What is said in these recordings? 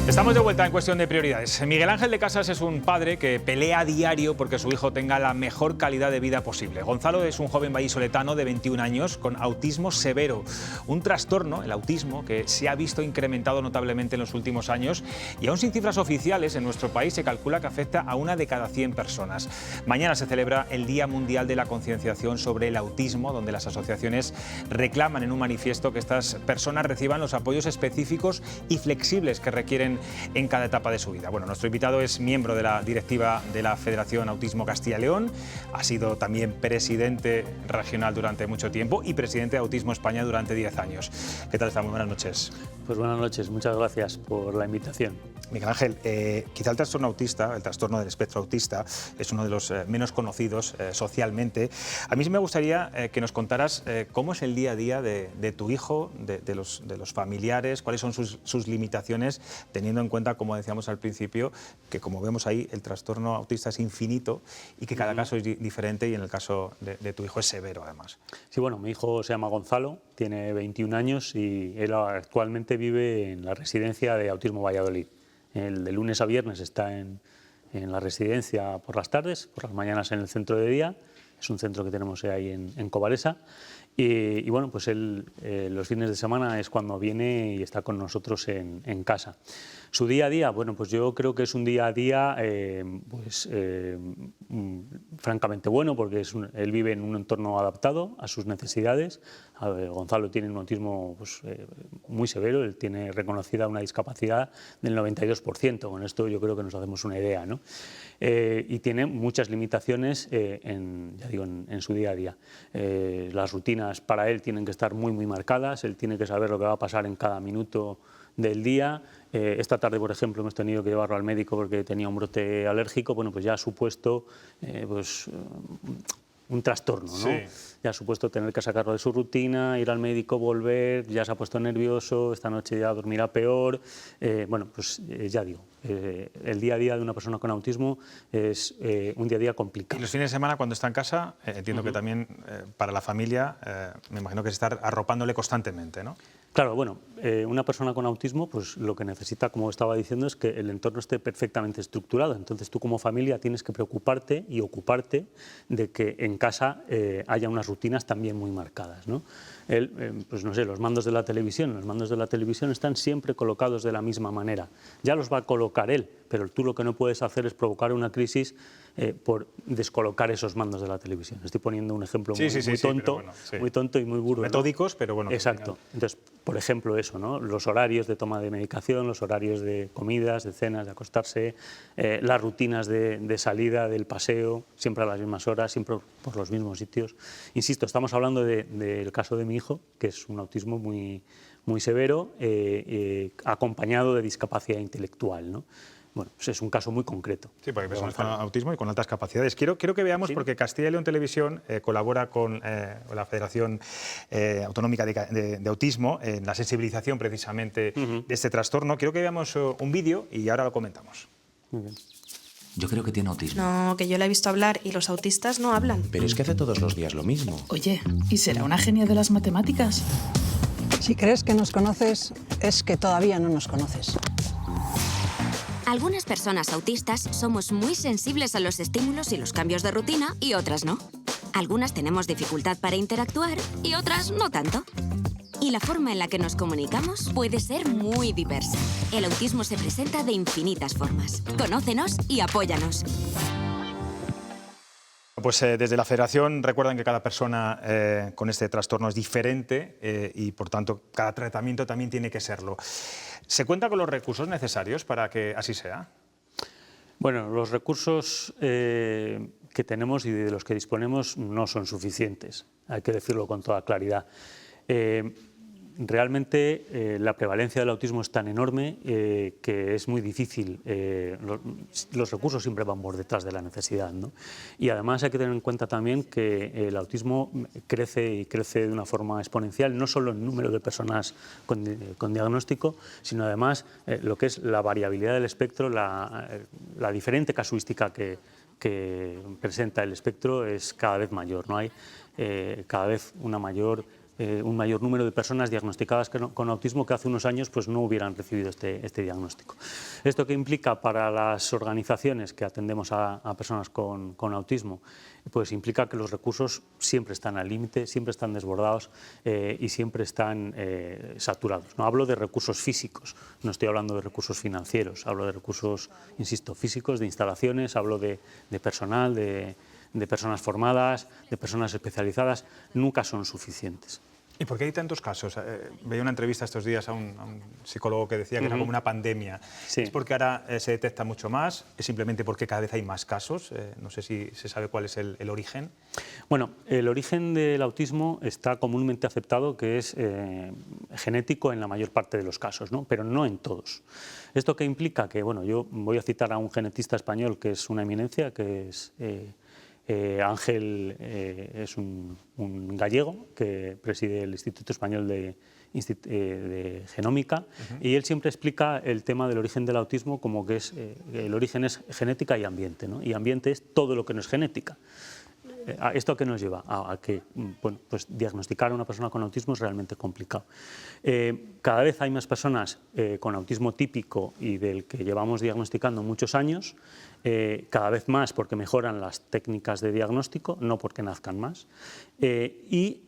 Estamos de vuelta en Cuestión de Prioridades. Miguel Ángel de Casas es un padre que pelea a diario porque su hijo tenga la mejor calidad de vida posible. Gonzalo es un joven vallisoletano de 21 años con autismo severo, un trastorno, el autismo, que se ha visto incrementado notablemente en los últimos años y aún sin cifras oficiales en nuestro país se calcula que afecta a 1 de cada 100 personas. Mañana se celebra el Día Mundial de la Concienciación sobre el Autismo, donde las asociaciones reclaman en un manifiesto que estas personas reciban los apoyos específicos y flexibles que requieren en cada etapa de su vida. Bueno, nuestro invitado es miembro de la directiva de la Federación Autismo Castilla y León, ha sido también presidente regional durante mucho tiempo y presidente de Autismo España durante 10 años. ¿Qué tal está? Muy buenas noches. Pues buenas noches, muchas gracias por la invitación. Miguel Ángel, quizá el trastorno autista, el trastorno del espectro autista, es uno de los menos conocidos socialmente. A mí sí me gustaría que nos contaras cómo es el día a día de tu hijo, de los familiares, cuáles son sus limitaciones, teniendo en cuenta, como decíamos al principio, que como vemos ahí, el trastorno autista es infinito y que cada caso es diferente y en el caso de tu hijo es severo además. Sí, bueno, mi hijo se llama Gonzalo, tiene 21 años y él actualmente vive en la residencia de Autismo Valladolid. El de lunes a viernes está en la residencia por las tardes, por las mañanas en el centro de día. Es un centro que tenemos ahí en Cobaresa. Y bueno, pues él los fines de semana es cuando viene y está con nosotros en casa. Su día a día, bueno, pues yo creo que es un día a día francamente bueno, porque él vive en un entorno adaptado a sus necesidades. Gonzalo tiene un autismo muy severo, él tiene reconocida una discapacidad del 92%, con esto yo creo que nos hacemos una idea, ¿no? Y tiene muchas limitaciones en su día a día. Las rutinas para él tienen que estar muy marcadas, él tiene que saber lo que va a pasar en cada minuto del día. Esta tarde, por ejemplo, hemos tenido que llevarlo al médico porque tenía un brote alérgico. Bueno, pues ya ha supuesto un trastorno, ¿no? Sí. Ya ha supuesto tener que sacarlo de su rutina, ir al médico, volver, ya se ha puesto nervioso, esta noche ya dormirá peor. Bueno, pues ya digo, el día a día de una persona con autismo es un día a día complicado. Y los fines de semana cuando está en casa, entiendo que también para la familia, me imagino que es estar arropándole constantemente, ¿no? Claro, bueno, una persona con autismo pues lo que necesita, como estaba diciendo, es que el entorno esté perfectamente estructurado. Entonces tú como familia tienes que preocuparte y ocuparte de que en casa haya unas rutinas también muy marcadas, ¿no? Pues no sé, los mandos de la televisión están siempre colocados de la misma manera. Ya los va a colocar él, pero tú lo que no puedes hacer es provocar una crisis por descolocar esos mandos de la televisión. Estoy poniendo un ejemplo muy tonto y muy burdo, metódicos, ¿no? Pero bueno. Exacto. Entonces, por ejemplo, eso, ¿no? Los horarios de toma de medicación, los horarios de comidas, de cenas, de acostarse, las rutinas de salida, del paseo, siempre a las mismas horas, siempre por los mismos sitios. Insisto, estamos hablando del caso de mi hijo, que es un autismo muy severo, acompañado de discapacidad intelectual, ¿no? Bueno, pues es un caso muy concreto. Sí, porque personas con autismo y con altas capacidades. Quiero que veamos, ¿sí? Porque Castilla y León Televisión colabora con la Federación Autonómica de Autismo en la sensibilización precisamente de este trastorno. Quiero que veamos un vídeo y ahora lo comentamos. Muy bien. Yo creo que tiene autismo. No, que yo la he visto hablar y los autistas no hablan. Pero es que hace todos los días lo mismo. Oye, ¿y será una genia de las matemáticas? Si crees que nos conoces, es que todavía no nos conoces. Algunas personas autistas somos muy sensibles a los estímulos y los cambios de rutina y otras no. Algunas tenemos dificultad para interactuar y otras no tanto. Y la forma en la que nos comunicamos puede ser muy diversa. El autismo se presenta de infinitas formas. Conócenos y apóyanos. Pues desde la Federación recuerdan que cada persona con este trastorno es diferente y por tanto cada tratamiento también tiene que serlo. ¿Se cuenta con los recursos necesarios para que así sea? Bueno, los recursos que tenemos y de los que disponemos no son suficientes, hay que decirlo con toda claridad. Realmente la prevalencia del autismo es tan enorme que es muy difícil. Los recursos siempre van por detrás de la necesidad, ¿no? Y además hay que tener en cuenta también que el autismo crece y crece de una forma exponencial, no solo en número de personas con diagnóstico, sino además lo que es la variabilidad del espectro, la diferente casuística que presenta el espectro es cada vez mayor, ¿no? Hay cada vez una mayor un mayor número de personas diagnosticadas con autismo que hace unos años pues no hubieran recibido este diagnóstico. ¿Esto qué implica para las organizaciones que atendemos a personas con autismo? Pues implica que los recursos siempre están al límite, siempre están desbordados y siempre están saturados. No hablo de recursos físicos, no estoy hablando de recursos financieros, hablo de recursos, insisto, físicos, de instalaciones, hablo de personal, de personas formadas, de personas especializadas, nunca son suficientes. ¿Y por qué hay tantos casos? Veía una entrevista estos días a un psicólogo que decía que era como una pandemia. Sí. ¿Es porque ahora se detecta mucho más? ¿Es simplemente porque cada vez hay más casos? No sé si se sabe cuál es el origen. Bueno, el origen del autismo está comúnmente aceptado que es genético en la mayor parte de los casos, ¿no? Pero no en todos. ¿Esto qué implica? Que, bueno, yo voy a citar a un genetista español que es una eminencia, que es... Ángel es un gallego que preside el Instituto Español de Genómica y él siempre explica el tema del origen del autismo como que el origen es genética y ambiente, ¿no? Y ambiente es todo lo que no es genética. ¿Esto a qué nos lleva? A que bueno, pues diagnosticar a una persona con autismo es realmente complicado. Cada vez hay más personas con autismo típico y del que llevamos diagnosticando muchos años, cada vez más porque mejoran las técnicas de diagnóstico, no porque nazcan más, y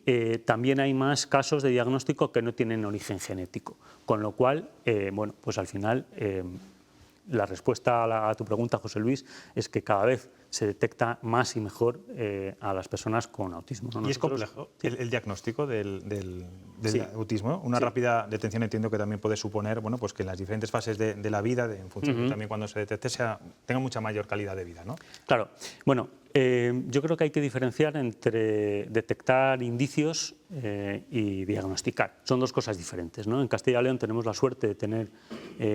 también hay más casos de diagnóstico que no tienen origen genético, con lo cual, bueno, pues al final la respuesta a tu pregunta, José Luis, es que cada vez se detecta más y mejor a las personas con autismo, ¿no? ¿Y es complejo el diagnóstico del Sí. autismo? Una rápida detención entiendo que también puede suponer, bueno, pues que en las diferentes fases de la vida, en función de también cuando se detecte, tenga mucha mayor calidad de vida, ¿no? Claro. Bueno, yo creo que hay que diferenciar entre detectar indicios y diagnosticar. Son dos cosas diferentes, ¿no? En Castilla y León tenemos la suerte de tener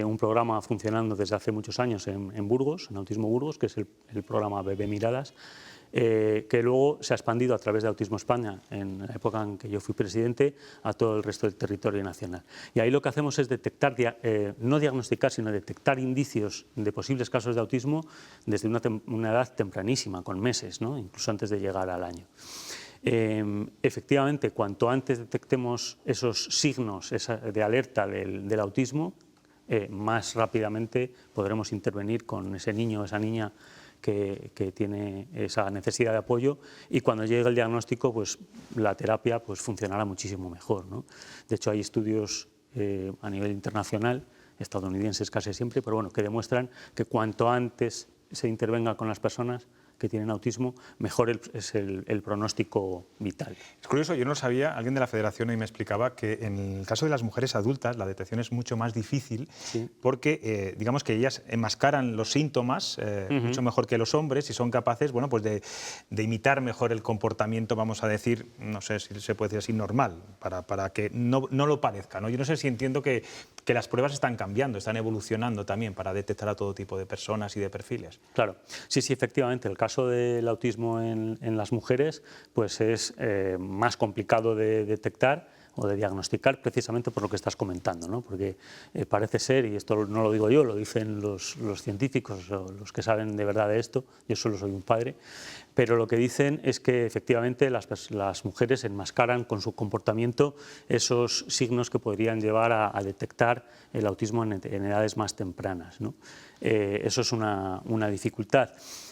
un programa funcionando desde hace muchos años en Burgos, en Autismo Burgos, que es el programa Bebé Miradas, que luego se ha expandido a través de Autismo España, en la época en que yo fui presidente, a todo el resto del territorio nacional. Y ahí lo que hacemos es detectar, no diagnosticar, sino detectar indicios de posibles casos de autismo desde una edad tempranísima, con meses, ¿no? Incluso antes de llegar al año. Efectivamente, cuanto antes detectemos esos signos de alerta del autismo, más rápidamente podremos intervenir con ese niño o esa niña que tiene esa necesidad de apoyo, y cuando llegue el diagnóstico, pues la terapia pues funcionará muchísimo mejor, ¿no? De hecho, hay estudios a nivel internacional, estadounidenses casi siempre, pero bueno, que demuestran que cuanto antes se intervenga con las personas que tienen autismo, mejor es el pronóstico vital. Es curioso, yo no lo sabía, alguien de la Federación hoy me explicaba que en el caso de las mujeres adultas la detección es mucho más difícil porque digamos que ellas enmascaran los síntomas mucho mejor que los hombres y son capaces, bueno, pues de imitar mejor el comportamiento, vamos a decir, no sé si se puede decir así, normal, para que no lo parezca, ¿no? Yo no sé si entiendo que las pruebas están cambiando, están evolucionando también para detectar a todo tipo de personas y de perfiles. Claro, sí, efectivamente, el caso del autismo en las mujeres pues es más complicado de detectar o de diagnosticar precisamente por lo que estás comentando, ¿no? Porque parece ser, y esto no lo digo yo, lo dicen los científicos, o los que saben de verdad de esto, yo solo soy un padre, pero lo que dicen es que efectivamente las mujeres enmascaran con su comportamiento esos signos que podrían llevar a detectar el autismo en edades más tempranas, ¿no? Eso es una dificultad.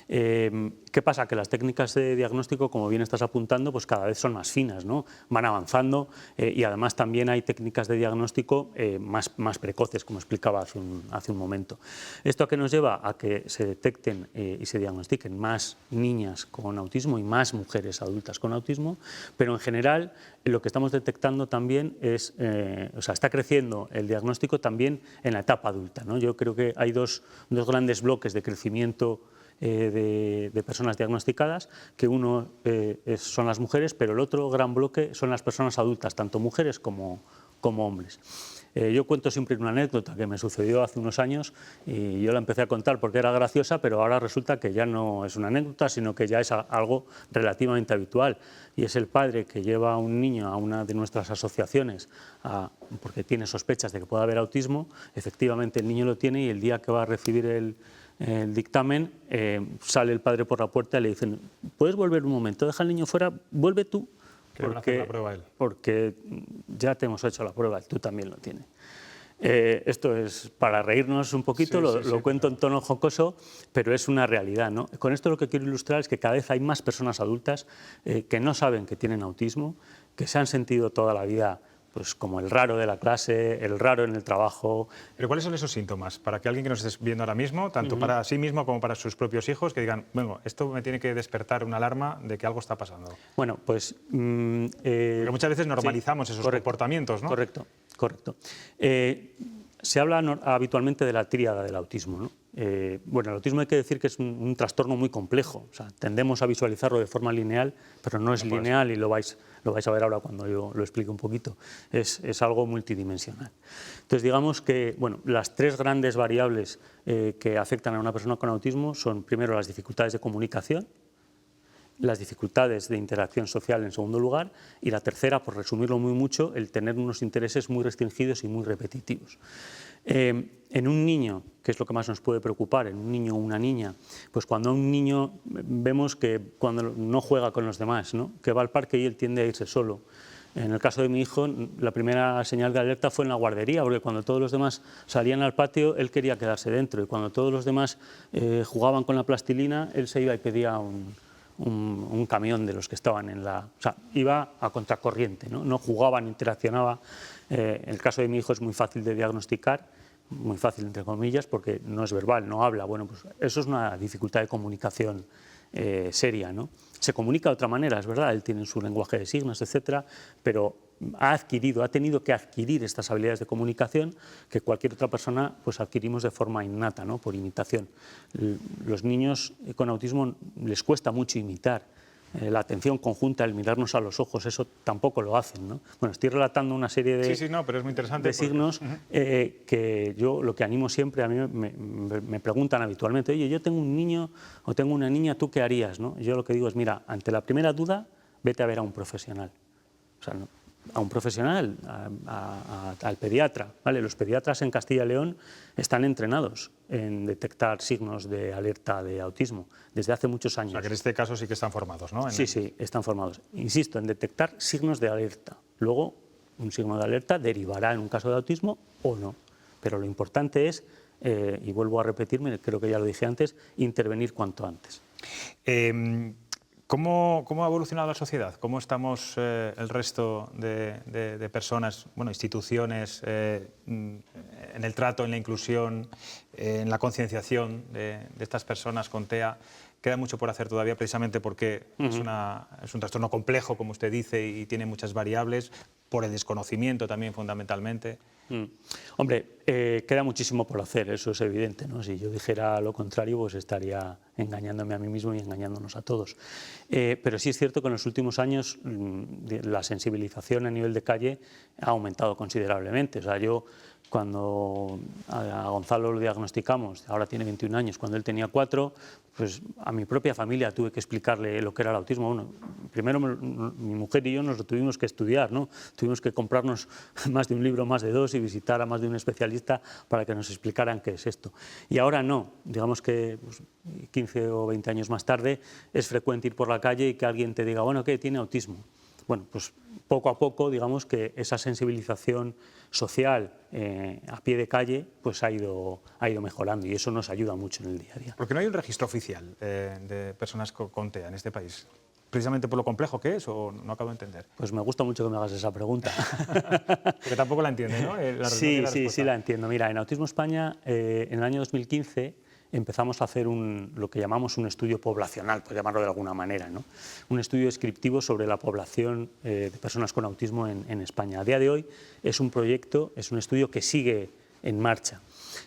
¿Qué pasa? Que las técnicas de diagnóstico, como bien estás apuntando, pues cada vez son más finas, ¿no? Van avanzando y además también hay técnicas de diagnóstico más precoces, como explicaba hace un momento. ¿Esto a qué nos lleva? A que se detecten y se diagnostiquen más niñas con autismo y más mujeres adultas con autismo, pero en general lo que estamos detectando también es, está creciendo el diagnóstico también en la etapa adulta, ¿no? Yo creo que hay dos grandes bloques de crecimiento de personas diagnosticadas, que uno son las mujeres, pero el otro gran bloque son las personas adultas, tanto mujeres como hombres. Yo cuento siempre una anécdota que me sucedió hace unos años y yo la empecé a contar porque era graciosa, pero ahora resulta que ya no es una anécdota, sino que ya es algo relativamente habitual. Y es el padre que lleva a un niño a una de nuestras asociaciones porque tiene sospechas de que pueda haber autismo. Efectivamente el niño lo tiene y el día que va a recibir el dictamen sale el padre por la puerta y le dicen: ¿puedes volver un momento? Deja al niño fuera, vuelve tú, Por hacer la prueba él. Porque ya te hemos hecho la prueba, tú también lo tienes. Esto es para reírnos un poquito, lo cuento en tono jocoso, pero es una realidad, ¿no? Con esto lo que quiero ilustrar es que cada vez hay más personas adultas que no saben que tienen autismo, que se han sentido toda la vida pues como el raro de la clase, el raro en el trabajo. ¿Pero cuáles son esos síntomas? Para que alguien que nos esté viendo ahora mismo, tanto para sí mismo como para sus propios hijos, que digan, bueno, esto me tiene que despertar una alarma de que algo está pasando. Bueno, pues... porque muchas veces normalizamos esos comportamientos, ¿no? Correcto. Se habla habitualmente de la tríada del autismo, ¿no? Bueno, el autismo hay que decir que es un trastorno muy complejo. O sea, tendemos a visualizarlo de forma lineal, pero no es lineal y lo vais a ver ahora cuando yo lo explique un poquito. Es algo multidimensional. Entonces, digamos que bueno, las tres grandes variables que afectan a una persona con autismo son, primero, las dificultades de comunicación, las dificultades de interacción social en segundo lugar, y la tercera, por resumirlo muy mucho, el tener unos intereses muy restringidos y muy repetitivos. En un niño, que es lo que más nos puede preocupar, en un niño o una niña, pues cuando un niño vemos que cuando no juega con los demás, ¿no? Que va al parque y él tiende a irse solo. En el caso de mi hijo, la primera señal de alerta fue en la guardería, porque cuando todos los demás salían al patio, él quería quedarse dentro, y cuando todos los demás jugaban con la plastilina, él se iba y pedía un camión de los que estaban en la... O sea, iba a contracorriente, no jugaba, no interaccionaba. En el caso de mi hijo es muy fácil de diagnosticar, muy fácil entre comillas, porque no es verbal, no habla. Bueno, pues eso es una dificultad de comunicación seria, ¿no? Se comunica de otra manera, es verdad, él tiene su lenguaje de signos, etcétera, pero ha tenido que adquirir estas habilidades de comunicación que cualquier otra persona pues adquirimos de forma innata, ¿no? Por imitación. Los niños con autismo les cuesta mucho imitar. La atención conjunta, el mirarnos a los ojos, eso tampoco lo hacen, ¿no? Bueno, estoy relatando una serie de, pero es muy interesante signos que yo lo que animo siempre, a mí me preguntan habitualmente, oye, yo tengo un niño o tengo una niña, ¿tú qué harías? ¿No? Yo lo que digo es, mira, ante la primera duda, vete a ver a un profesional. O sea, a un profesional, al pediatra, ¿vale? Los pediatras en Castilla y León están entrenados en detectar signos de alerta de autismo desde hace muchos años. O sea, que en este caso sí que están formados, ¿no? Sí, están formados. Insisto, en detectar signos de alerta. Luego, un signo de alerta derivará en un caso de autismo o no. Pero lo importante es, y vuelvo a repetirme, creo que ya lo dije antes, intervenir cuanto antes. ¿Cómo ha evolucionado la sociedad? ¿Cómo estamos el resto de personas, bueno, instituciones, en el trato, en la inclusión, en la concienciación de estas personas con TEA? Queda mucho por hacer todavía, precisamente porque es un trastorno complejo, como usted dice, y tiene muchas variables, por el desconocimiento también, fundamentalmente. Hombre, queda muchísimo por hacer, eso es evidente, ¿no? Si yo dijera lo contrario, pues estaría engañándome a mí mismo y engañándonos a todos. Pero sí es cierto que en los últimos años la sensibilización a nivel de calle ha aumentado considerablemente. O sea, yo cuando a Gonzalo lo diagnosticamos, ahora tiene 21 años, cuando él tenía 4, pues a mi propia familia tuve que explicarle lo que era el autismo. Bueno, primero mi mujer y yo nos lo tuvimos que estudiar, ¿no? Tuvimos que comprarnos más de un libro, más de 2 y visitar a más de un especialista para que nos explicaran qué es esto. Y ahora no, digamos que pues, 15 o 20 años más tarde es frecuente ir por la calle y que alguien te diga, bueno, ¿qué? Tiene autismo. Bueno, pues poco a poco, digamos que esa sensibilización social a pie de calle pues ha ido mejorando y eso nos ayuda mucho en el día a día. ¿Por qué no hay un registro oficial de personas con TEA en este país? ¿Precisamente por lo complejo que es o no acabo de entender? Pues me gusta mucho que me hagas esa pregunta. Porque tampoco la entiende, ¿no? Sí la entiendo. Mira, en Autismo España, en el año 2015, empezamos a hacer lo que llamamos un estudio poblacional, por llamarlo de alguna manera, ¿no? Un estudio descriptivo sobre la población de personas con autismo en España. A día de hoy es un proyecto, es un estudio que sigue en marcha.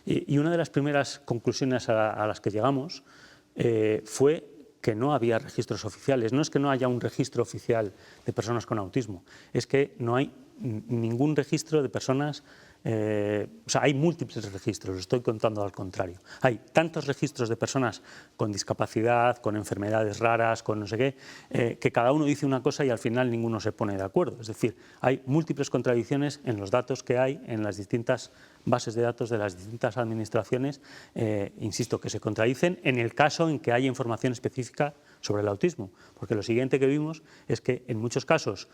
Y una de las primeras conclusiones a las que llegamos fue que no había registros oficiales. No es que no haya un registro oficial de personas con autismo, es que no hay ningún registro de personas O sea, hay múltiples registros, estoy contando al contrario. Hay tantos registros de personas con discapacidad, con enfermedades raras, con no sé qué, que cada uno dice una cosa y al final ninguno se pone de acuerdo. Es decir, hay múltiples contradicciones en los datos que hay en las distintas bases de datos de las distintas administraciones, insisto, que se contradicen en el caso en que haya información específica sobre el autismo, porque lo siguiente que vimos es que en muchos casos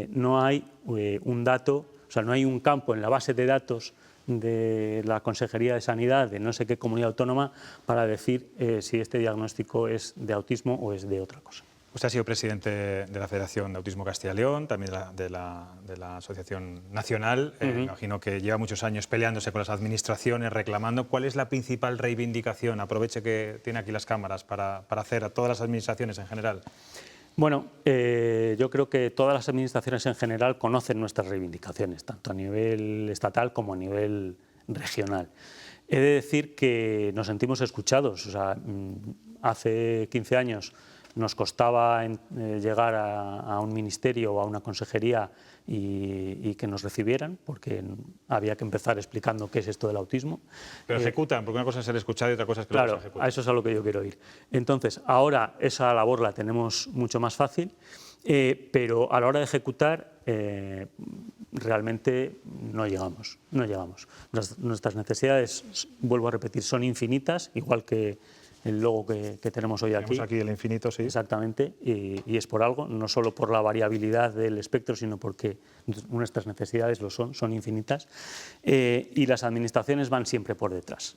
no hay un dato, o sea, no hay un campo en la base de datos de la Consejería de Sanidad de no sé qué comunidad autónoma para decir si este diagnóstico es de autismo o es de otra cosa. Usted ha sido presidente de la Federación de Autismo Castilla y León, también de la Asociación Nacional. Me imagino que lleva muchos años peleándose con las administraciones, reclamando. ¿Cuál es la principal reivindicación? Aproveche que tiene aquí las cámaras para hacer a todas las administraciones en general. Bueno, yo creo que todas las administraciones en general conocen nuestras reivindicaciones, tanto a nivel estatal como a nivel regional. He de decir que nos sentimos escuchados. O sea, hace 15 años nos costaba llegar a un ministerio o a una consejería y que nos recibieran, porque había que empezar explicando qué es esto del autismo. Pero ejecutan, porque una cosa es ser escuchado y otra cosa es que claro, lo ejecutan. A eso es a lo que yo quiero ir. Entonces, ahora esa labor la tenemos mucho más fácil, pero a la hora de ejecutar realmente no llegamos. Nuestras necesidades, vuelvo a repetir, son infinitas, igual que el logo que tenemos hoy aquí. Tenemos aquí el infinito, sí. Exactamente, y es por algo, no solo por la variabilidad del espectro, sino porque nuestras necesidades son infinitas, y las administraciones van siempre por detrás.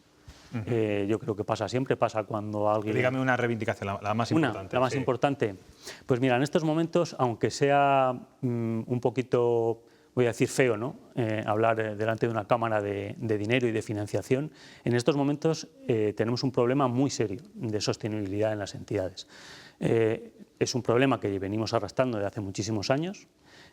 Yo creo que pasa siempre, pasa cuando alguien... Dígame una reivindicación, la más importante. La más importante. Pues mira, en estos momentos, aunque sea un poquito, voy a decir feo, ¿no? Hablar delante de una cámara de dinero y de financiación, en estos momentos tenemos un problema muy serio de sostenibilidad en las entidades. Es un problema que venimos arrastrando desde hace muchísimos años.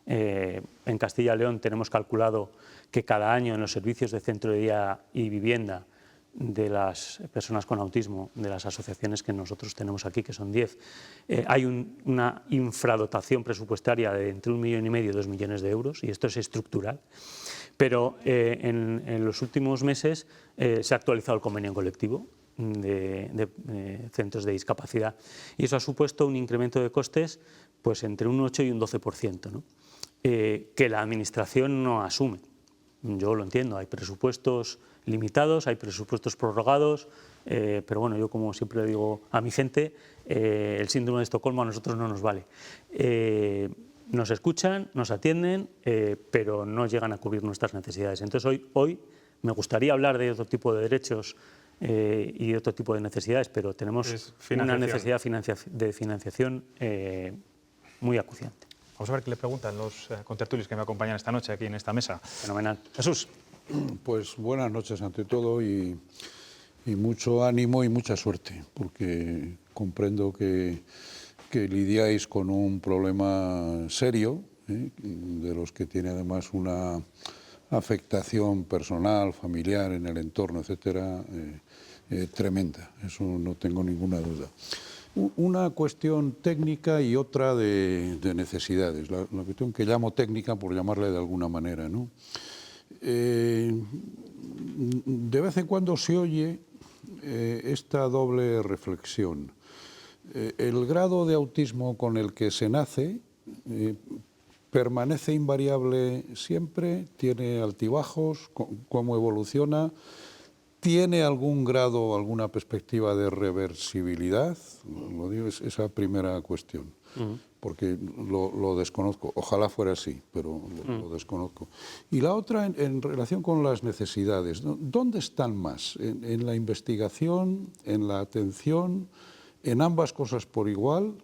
En Castilla y León tenemos calculado que cada año en los servicios de centro de día y vivienda de las personas con autismo, de las asociaciones que nosotros tenemos aquí, que son 10, hay una infradotación presupuestaria de entre 1,5 millones y 2 millones de euros, y esto es estructural. Pero en los últimos meses se ha actualizado el convenio colectivo de centros de discapacidad, y eso ha supuesto un incremento de costes pues entre un 8 y un 12%, ¿no? Que la Administración no asume. Yo lo entiendo, hay presupuestos limitados, hay presupuestos prorrogados, pero bueno, yo como siempre le digo a mi gente, el síndrome de Estocolmo a nosotros no nos vale. Nos escuchan, nos atienden, pero no llegan a cubrir nuestras necesidades. Entonces hoy me gustaría hablar de otro tipo de derechos y de otro tipo de necesidades, pero tenemos una necesidad de financiación muy acuciante. Vamos a ver qué le preguntan los contertulios que me acompañan esta noche aquí en esta mesa. Fenomenal. Jesús. Pues buenas noches ante todo y mucho ánimo y mucha suerte, porque comprendo que lidiáis con un problema serio, de los que tiene además una afectación personal, familiar, en el entorno, etcétera, tremenda. Eso no tengo ninguna duda. Una cuestión técnica y otra de necesidades. La cuestión que llamo técnica, por llamarle de alguna manera, ¿no? De vez en cuando se oye esta doble reflexión. El grado de autismo con el que se nace permanece invariable siempre, tiene altibajos, cómo evoluciona, tiene algún grado, alguna perspectiva de reversibilidad. Lo digo, es esa primera cuestión. Porque lo desconozco. Ojalá fuera así, pero lo desconozco. Y la otra, en relación con las necesidades, ¿no? ¿Dónde están más? ¿En la investigación, en la atención, en ambas cosas por igual?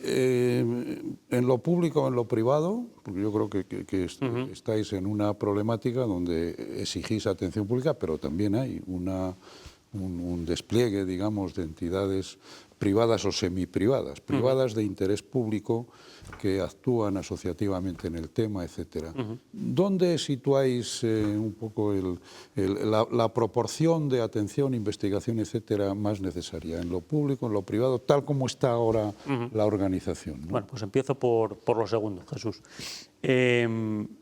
¿En lo público o en lo privado? Porque yo creo que estáis en una problemática donde exigís atención pública, pero también hay un despliegue, digamos, de entidades privadas o semiprivadas, privadas de interés público que actúan asociativamente en el tema, etcétera. ¿Dónde situáis un poco la proporción de atención, investigación, etcétera, más necesaria? ¿En lo público, en lo privado, tal como está ahora la organización, ¿no? Bueno, pues empiezo por lo segundo, Jesús.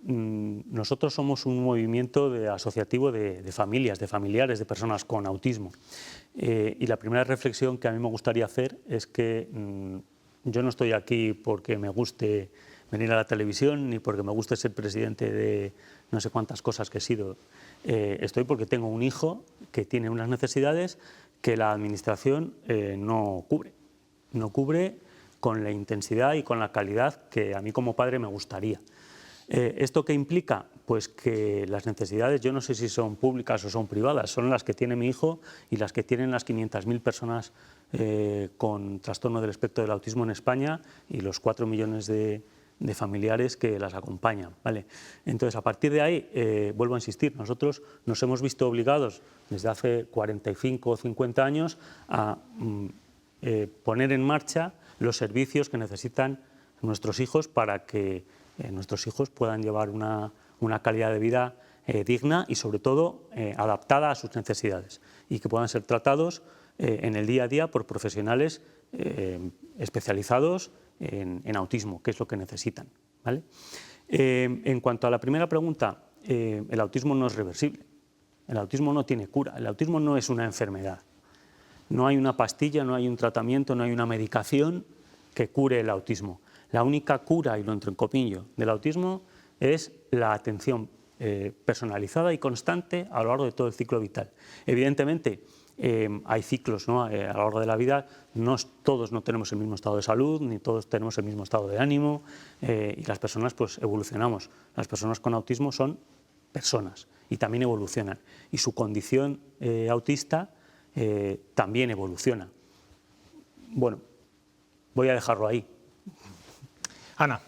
Nosotros somos un movimiento asociativo de familias, de familiares, de personas con autismo. Y la primera reflexión que a mí me gustaría hacer es que yo no estoy aquí porque me guste venir a la televisión ni porque me guste ser presidente de no sé cuántas cosas que he sido. Estoy porque tengo un hijo que tiene unas necesidades que la Administración no cubre. No cubre con la intensidad y con la calidad que a mí como padre me gustaría. ¿Esto qué implica? Pues que las necesidades, yo no sé si son públicas o son privadas, son las que tiene mi hijo y las que tienen las 500.000 personas con trastorno del espectro del autismo en España y los 4 millones de familiares que las acompañan, ¿vale? Entonces, a partir de ahí, vuelvo a insistir, nosotros nos hemos visto obligados desde hace 45 o 50 años a poner en marcha los servicios que necesitan nuestros hijos para que nuestros hijos puedan llevar una calidad de vida digna y sobre todo adaptada a sus necesidades y que puedan ser tratados en el día a día por profesionales especializados en autismo, que es lo que necesitan, ¿vale? En cuanto a la primera pregunta, el autismo no es reversible, el autismo no tiene cura, el autismo no es una enfermedad, no hay una pastilla, no hay un tratamiento, no hay una medicación que cure el autismo. La única cura, y lo entro en comillas, del autismo es la atención personalizada y constante a lo largo de todo el ciclo vital. Evidentemente, hay ciclos, ¿no? A lo largo de la vida, todos no tenemos el mismo estado de salud, ni todos tenemos el mismo estado de ánimo, y las personas pues evolucionamos. Las personas con autismo son personas y también evolucionan. Y su condición autista también evoluciona. Bueno, voy a dejarlo ahí. Ana.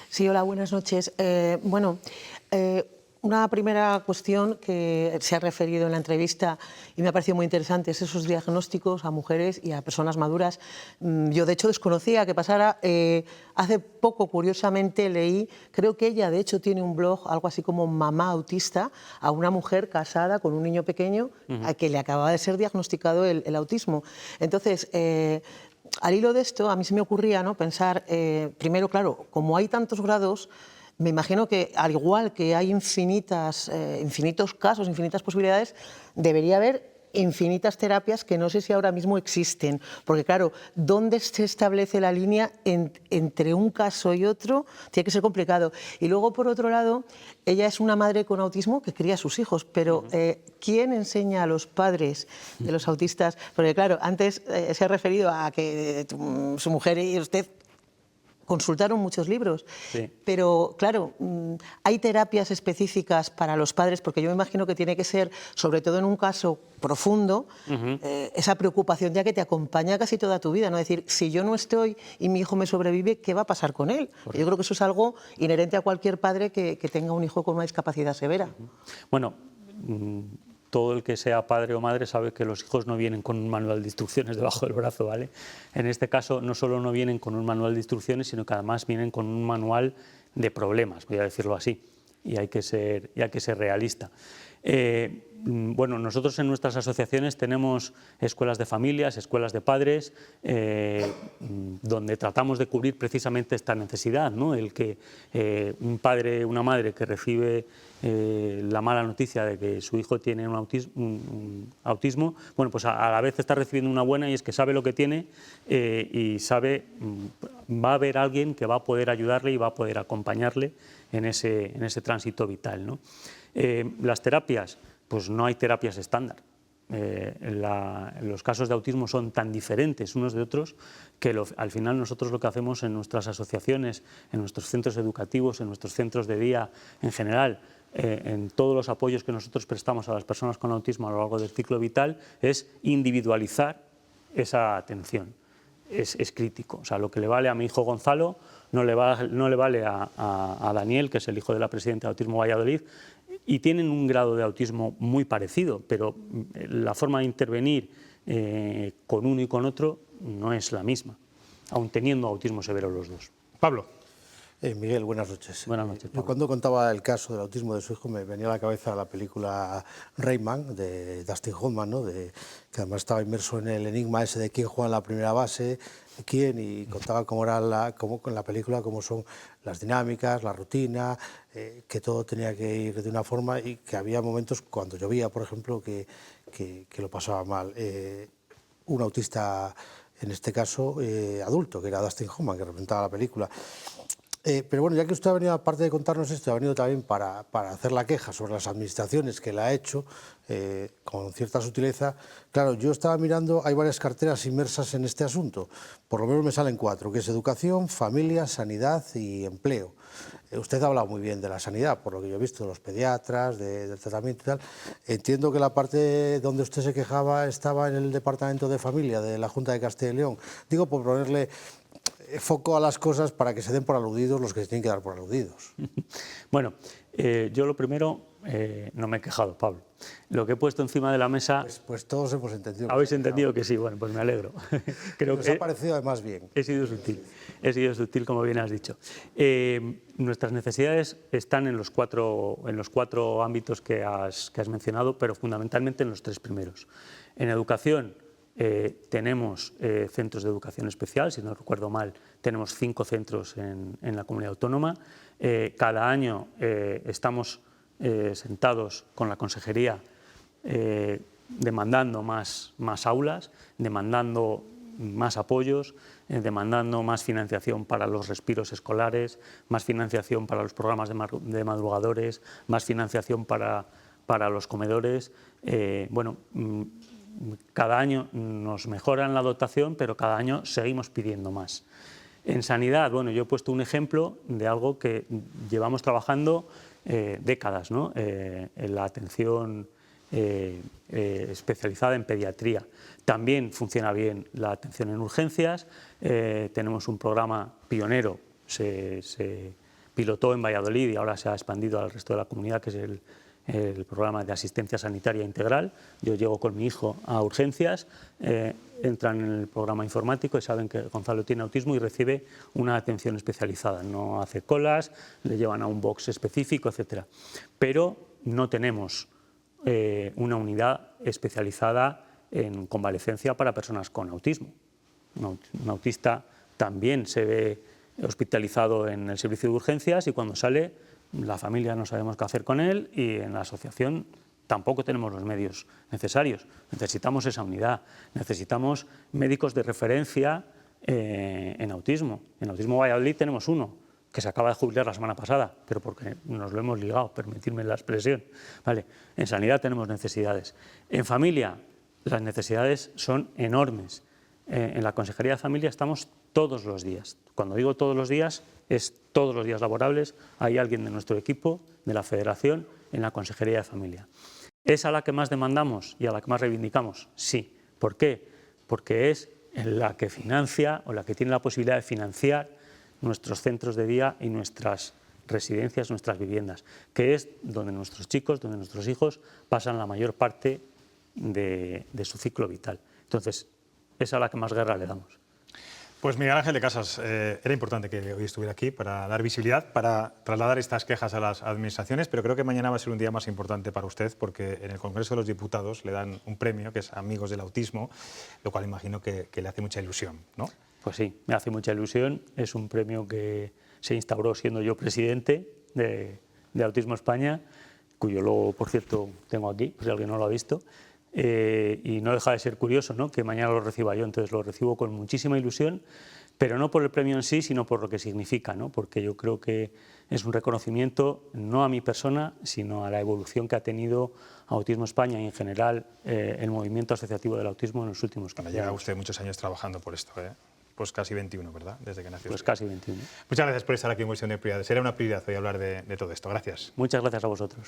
Sí, hola, buenas noches. Una primera cuestión que se ha referido en la entrevista y me ha parecido muy interesante es esos diagnósticos a mujeres y a personas maduras. Yo, de hecho, desconocía que pasara. Hace poco, curiosamente, leí, creo que ella, de hecho, tiene un blog, algo así como Mamá Autista, a una mujer casada con un niño pequeño a que le acababa de ser diagnosticado el autismo. Entonces, al hilo de esto, a mí se me ocurría, ¿no?, pensar, primero, claro, como hay tantos grados, me imagino que, al igual que hay infinitos casos, infinitas posibilidades, debería haber infinitas terapias que no sé si ahora mismo existen. Porque, claro, ¿dónde se establece la línea entre un caso y otro? Tiene que ser complicado. Y luego, por otro lado, ella es una madre con autismo que cría a sus hijos, pero ¿quién enseña a los padres de los autistas? Porque, claro, antes se ha referido a que su mujer y usted consultaron muchos libros, sí. Pero claro, hay terapias específicas para los padres, porque yo me imagino que tiene que ser, sobre todo en un caso profundo, esa preocupación ya que te acompaña casi toda tu vida, ¿no? Es decir, si yo no estoy y mi hijo me sobrevive, ¿qué va a pasar con él? Yo creo que eso es algo inherente a cualquier padre que tenga un hijo con una discapacidad severa. Bueno, todo el que sea padre o madre sabe que los hijos no vienen con un manual de instrucciones debajo del brazo, ¿vale? En este caso, no solo no vienen con un manual de instrucciones, sino que además vienen con un manual de problemas, voy a decirlo así, y hay que ser realista. Bueno, nosotros en nuestras asociaciones tenemos escuelas de familias, escuelas de padres, donde tratamos de cubrir precisamente esta necesidad, ¿no? El que un padre, una madre que recibe la mala noticia de que su hijo tiene un autismo, bueno, pues a la vez está recibiendo una buena, y es que sabe lo que tiene y sabe, va a haber alguien que va a poder ayudarle y va a poder acompañarle en ese tránsito vital, ¿no? Las terapias, pues no hay terapias estándar. Los casos de autismo son tan diferentes unos de otros que al final nosotros lo que hacemos en nuestras asociaciones, en nuestros centros educativos, en nuestros centros de día en general, en todos los apoyos que nosotros prestamos a las personas con autismo a lo largo del ciclo vital, es individualizar esa atención. Es crítico. O sea, lo que le vale a mi hijo Gonzalo no le vale a Daniel, que es el hijo de la presidenta de Autismo Valladolid, y tienen un grado de autismo muy parecido, pero la forma de intervenir con uno y con otro no es la misma, aun teniendo autismo severo los dos. Pablo. Miguel, buenas noches. Buenas noches, Pablo. Yo cuando contaba el caso del autismo de su hijo me venía a la cabeza la película Rayman de Dustin Hoffman, ¿no? Que además estaba inmerso en el enigma ese de quién juega en la primera base, quién, y contaba cómo era con la película, cómo son las dinámicas, la rutina, que todo tenía que ir de una forma y que había momentos cuando llovía, por ejemplo, que lo pasaba mal. Un autista, en este caso, adulto, que era Dustin Hoffman, que representaba la película. Pero bueno, ya que usted ha venido, aparte de contarnos esto, ha venido también para hacer la queja sobre las administraciones que la ha hecho con cierta sutileza. Claro, yo estaba mirando, hay varias carteras inmersas en este asunto, por lo menos me salen 4, que es educación, familia, sanidad y empleo. Usted ha hablado muy bien de la sanidad, por lo que yo he visto, de los pediatras, del tratamiento y tal. Entiendo que la parte donde usted se quejaba estaba en el Departamento de Familia de la Junta de Castilla y León. Digo, por ponerle foco a las cosas para que se den por aludidos los que se tienen que dar por aludidos. Bueno, yo lo primero, no me he quejado, Pablo. Lo que he puesto encima de la mesa... Pues todos hemos entendido. ¿Habéis entendido que sí? Bueno, pues me alegro. Creo Nos que ha parecido además bien. He sido sutil, como bien has dicho. Nuestras necesidades están en los cuatro ámbitos que has mencionado, pero fundamentalmente en los 3 primeros. En educación, tenemos centros de educación especial, si no recuerdo mal, tenemos 5 centros en la comunidad autónoma. Cada año estamos sentados con la consejería demandando más aulas, demandando más apoyos, demandando más financiación para los respiros escolares, más financiación para los programas de madrugadores, más financiación para los comedores. Bueno, cada año nos mejoran la dotación, pero cada año seguimos pidiendo más. En sanidad, bueno, yo he puesto un ejemplo de algo que llevamos trabajando décadas, ¿no? En la atención especializada en pediatría. También funciona bien la atención en urgencias. Tenemos un programa pionero, se pilotó en Valladolid y ahora se ha expandido al resto de la comunidad, que es el programa de asistencia sanitaria integral. Yo llego con mi hijo a urgencias, entran en el programa informático y saben que Gonzalo tiene autismo y recibe una atención especializada. No hace colas, le llevan a un box específico, etc. Pero no tenemos una unidad especializada en convalecencia para personas con autismo. Un autista también se ve hospitalizado en el servicio de urgencias y cuando sale, la familia no sabemos qué hacer con él y en la asociación tampoco tenemos los medios necesarios. Necesitamos esa unidad, necesitamos médicos de referencia en autismo. En Autismo Valladolid tenemos uno que se acaba de jubilar la semana pasada, pero porque nos lo hemos ligado, permitidme la expresión. Vale. En sanidad tenemos necesidades. En familia las necesidades son enormes. En la Consejería de Familia estamos todos los días. Cuando digo todos los días, es todos los días laborables. Hay alguien de nuestro equipo, de la Federación, en la Consejería de Familia. ¿Es a la que más demandamos y a la que más reivindicamos? Sí. ¿Por qué? Porque es la que financia o la que tiene la posibilidad de financiar nuestros centros de día y nuestras residencias, nuestras viviendas, que es donde nuestros chicos, donde nuestros hijos pasan la mayor parte de su ciclo vital. Entonces, es a la que más guerra le damos. Pues Miguel Ángel de Casas, era importante que hoy estuviera aquí para dar visibilidad, para trasladar estas quejas a las administraciones, pero creo que mañana va a ser un día más importante para usted porque en el Congreso de los Diputados le dan un premio que es Amigos del Autismo, lo cual imagino que le hace mucha ilusión, ¿no? Pues sí, me hace mucha ilusión. Es un premio que se instauró siendo yo presidente de Autismo España, cuyo logo, por cierto, tengo aquí, por si alguien no lo ha visto. Y no deja de ser curioso, ¿no?, que mañana lo reciba yo, entonces lo recibo con muchísima ilusión, pero no por el premio en sí, sino por lo que significa, ¿no?, porque yo creo que es un reconocimiento no a mi persona, sino a la evolución que ha tenido Autismo España y en general el movimiento asociativo del autismo en los últimos 15 años. Lleva usted muchos años trabajando por esto, ¿eh? Pues casi 21, ¿verdad?, desde que nació. Pues casi 21. Muchas gracias por estar aquí en Cuestión de Prioridades. Era una prioridad hoy hablar de todo esto. Gracias. Muchas gracias a vosotros.